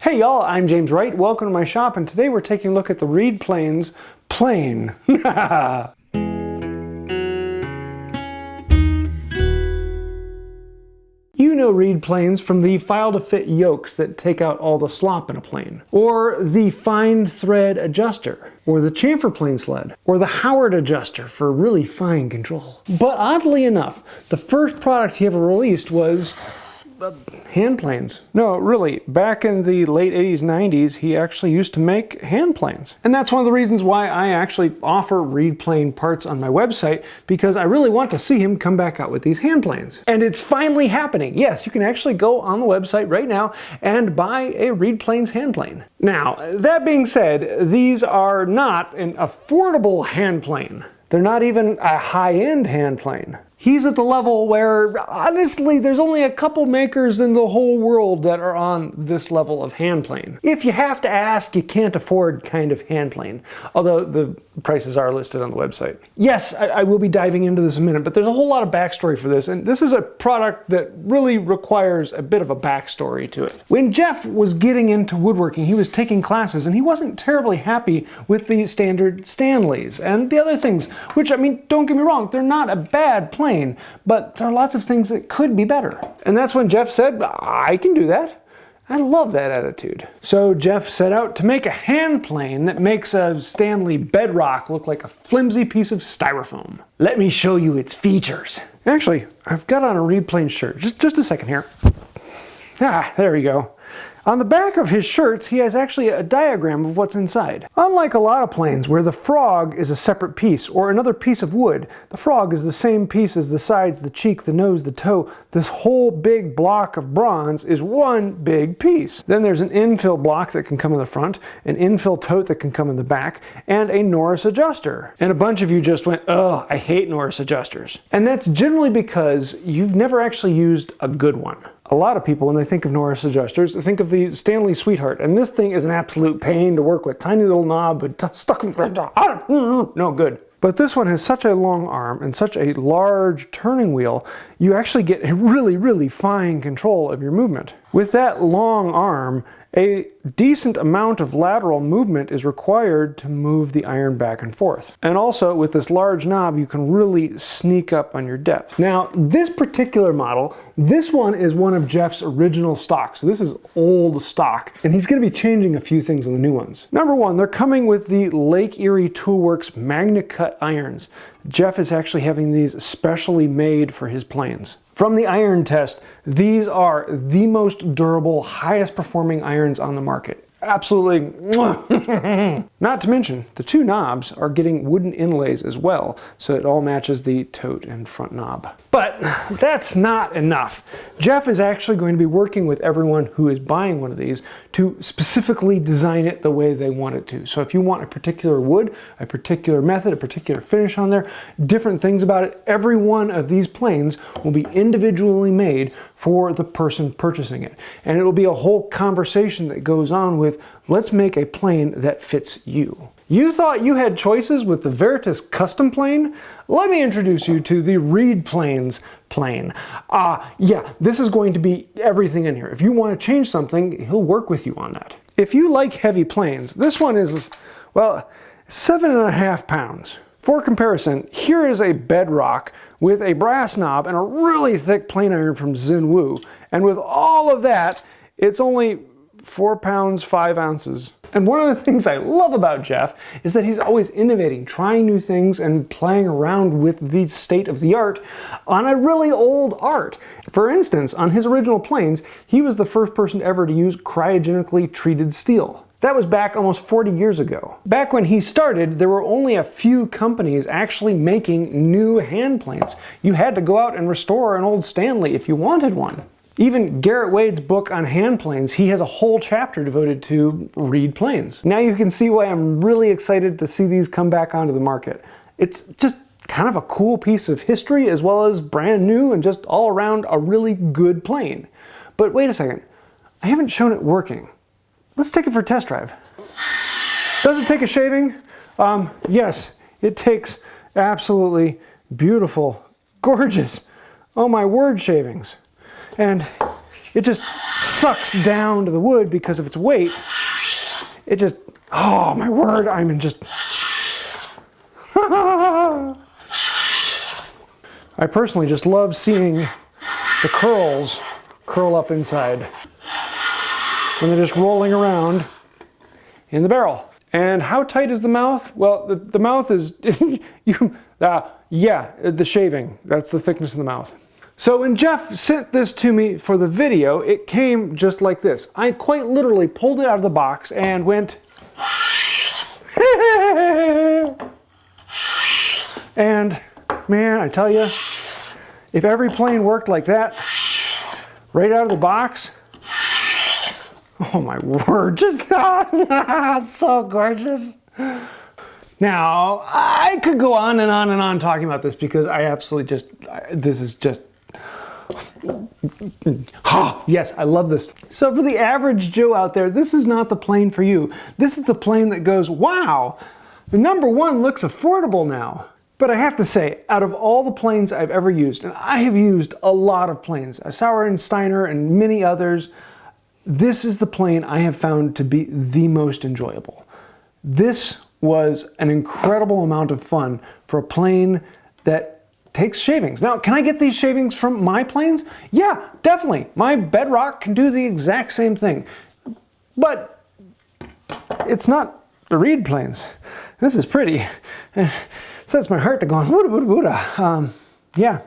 Hey y'all, I'm James Wright. Welcome to my shop, and today we're taking a look at the Reed Planes plane. You know Reed planes from the file-to-fit yokes that take out all the slop in a plane, or the fine thread adjuster, or the chamfer plane sled, or the Howard adjuster for really fine control. But oddly enough, the first product he ever released was hand planes. No, really, back in the late 80s, 90s, he actually used to make hand planes. And that's one of the reasons why I actually offer Reed plane parts on my website, because I really want to see him come back out with these hand planes. And it's finally happening. Yes, you can actually go on the website right now and buy a Reed planes hand plane. Now, that being said, these are not an affordable hand plane. They're not even a high-end hand plane. He's at the level where, honestly, there's only a couple makers in the whole world that are on this level of hand plane. If you have to ask, you can't afford kind of hand plane, although the prices are listed on the website. Yes, I will be diving into this in a minute, but there's a whole lot of backstory for this, and this is a product that really requires a bit of a backstory to it. When Jeff was getting into woodworking, he was taking classes, and he wasn't terribly happy with the standard Stanleys and the other things, which, I mean, don't get me wrong, they're not a bad plane, but there are lots of things that could be better. And that's when Jeff said, I can do that. I love that attitude. So Jeff set out to make a hand plane that makes a Stanley bedrock look like a flimsy piece of styrofoam. Let me show you its features. Actually, I've got on a Reed plane shirt. Just a second here. There we go. On the back of his shirts, he has actually a diagram of what's inside. Unlike a lot of planes where the frog is a separate piece or another piece of wood, the frog is the same piece as the sides, the cheek, the nose, the toe. This whole big block of bronze is one big piece. Then there's an infill block that can come in the front, an infill tote that can come in the back, and a Norris adjuster. And a bunch of you just went, oh, I hate Norris adjusters. And that's generally because you've never actually used a good one. A lot of people, when they think of Norris adjusters, think of the Stanley Sweetheart, and this thing is an absolute pain to work with. Tiny little knob, but stuck in no good. But this one has such a long arm and such a large turning wheel, you actually get a really, really fine control of your movement. With that long arm, a decent amount of lateral movement is required to move the iron back and forth. And also, with this large knob, you can really sneak up on your depth. Now, this particular model, this one is one of Jeff's original stock. So this is old stock, and he's going to be changing a few things in the new ones. Number one, they're coming with the Lake Erie Toolworks Magna Cut irons. Jeff is actually having these specially made for his planes. From the iron test, these are the most durable, highest performing irons on the market. Absolutely. Not to mention, the two knobs are getting wooden inlays as well, so it all matches the tote and front knob. But that's not enough. Jeff is actually going to be working with everyone who is buying one of these to specifically design it the way they want it to. So if you want a particular wood, a particular method, a particular finish on there, different things about it, every one of these planes will be individually made for the person purchasing it. And it will be a whole conversation that goes on with, let's make a plane that fits you. You thought you had choices with the Veritas custom plane? Let me introduce you to the Reed Planes plane. Yeah, this is going to be everything in here. If you want to change something, he'll work with you on that. If you like heavy planes, this one is, well, 7.5 pounds. For comparison, here is a bedrock with a brass knob and a really thick plane iron from Zinwu. And with all of that, it's only 4 pounds, 5 ounces. And one of the things I love about Jeff is that he's always innovating, trying new things and playing around with the state of the art on a really old art. For instance, on his original planes, he was the first person ever to use cryogenically treated steel. That was back almost 40 years ago. Back when he started, there were only a few companies actually making new hand planes. You had to go out and restore an old Stanley if you wanted one. Even Garrett Wade's book on hand planes, he has a whole chapter devoted to Reed planes. Now you can see why I'm really excited to see these come back onto the market. It's just kind of a cool piece of history as well as brand new and just all around a really good plane. But wait a second, I haven't shown it working. Let's take it for a test drive. Does it take a shaving? Yes, it takes absolutely beautiful, gorgeous, oh my word shavings. And it just sucks down to the wood because of its weight. It just, oh my word, I'm in just... I personally just love seeing the curls curl up inside when they're just rolling around in the barrel. And how tight is the mouth? Well, the mouth is, yeah, the shaving. That's the thickness of the mouth. So when Jeff sent this to me for the video, it came just like this. I quite literally pulled it out of the box and went... And man, I tell you, if every plane worked like that, right out of the box, oh my word, just so gorgeous. Now, I could go on and on and on talking about this because I absolutely just, this is just, oh, yes, I love this. So for the average Joe out there, this is not the plane for you. This is the plane that goes, wow, the number one looks affordable now. But I have to say, out of all the planes I've ever used, and I have used a lot of planes, Sauer and Steiner and many others, this is the plane I have found to be the most enjoyable. This was an incredible amount of fun for a plane that takes shavings. Now, can I get these shavings from my planes? Yeah, definitely. My Bedrock can do the exact same thing. But it's not the Reed planes. This is pretty. It sets my heart to going, wooda, wooda, wooda. Yeah,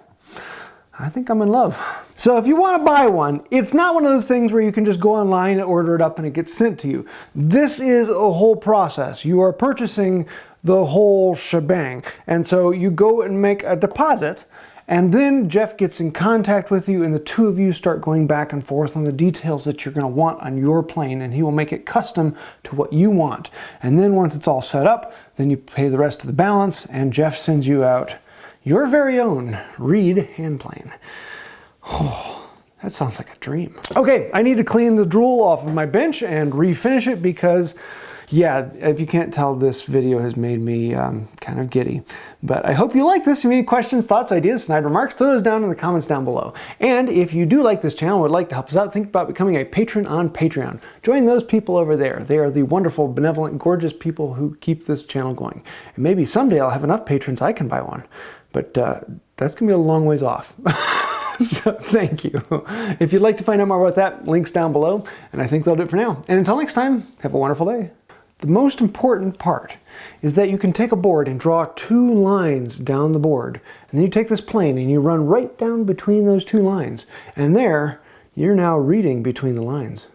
I think I'm in love. So if you want to buy one, it's not one of those things where you can just go online and order it up and it gets sent to you. This is a whole process. You are purchasing the whole shebang. And so you go and make a deposit, and then Jeff gets in contact with you and the two of you start going back and forth on the details that you're going to want on your plane, and he will make it custom to what you want. And then once it's all set up, then you pay the rest of the balance and Jeff sends you out your very own Reed hand plane. Oh, that sounds like a dream. Okay, I need to clean the drool off of my bench and refinish it because, yeah, if you can't tell, this video has made me kind of giddy. But I hope you like this. If you have any questions, thoughts, ideas, snide remarks, throw those down in the comments down below. And if you do like this channel and would like to help us out, think about becoming a patron on Patreon. Join those people over there. They are the wonderful, benevolent, gorgeous people who keep this channel going. And maybe someday I'll have enough patrons I can buy one. But that's going to be a long ways off. So thank you. If you'd like to find out more about that, links down below. And I think that'll do it for now. And until next time, have a wonderful day. The most important part is that you can take a board and draw two lines down the board. And then you take this plane and you run right down between those two lines. And there, you're now reading between the lines.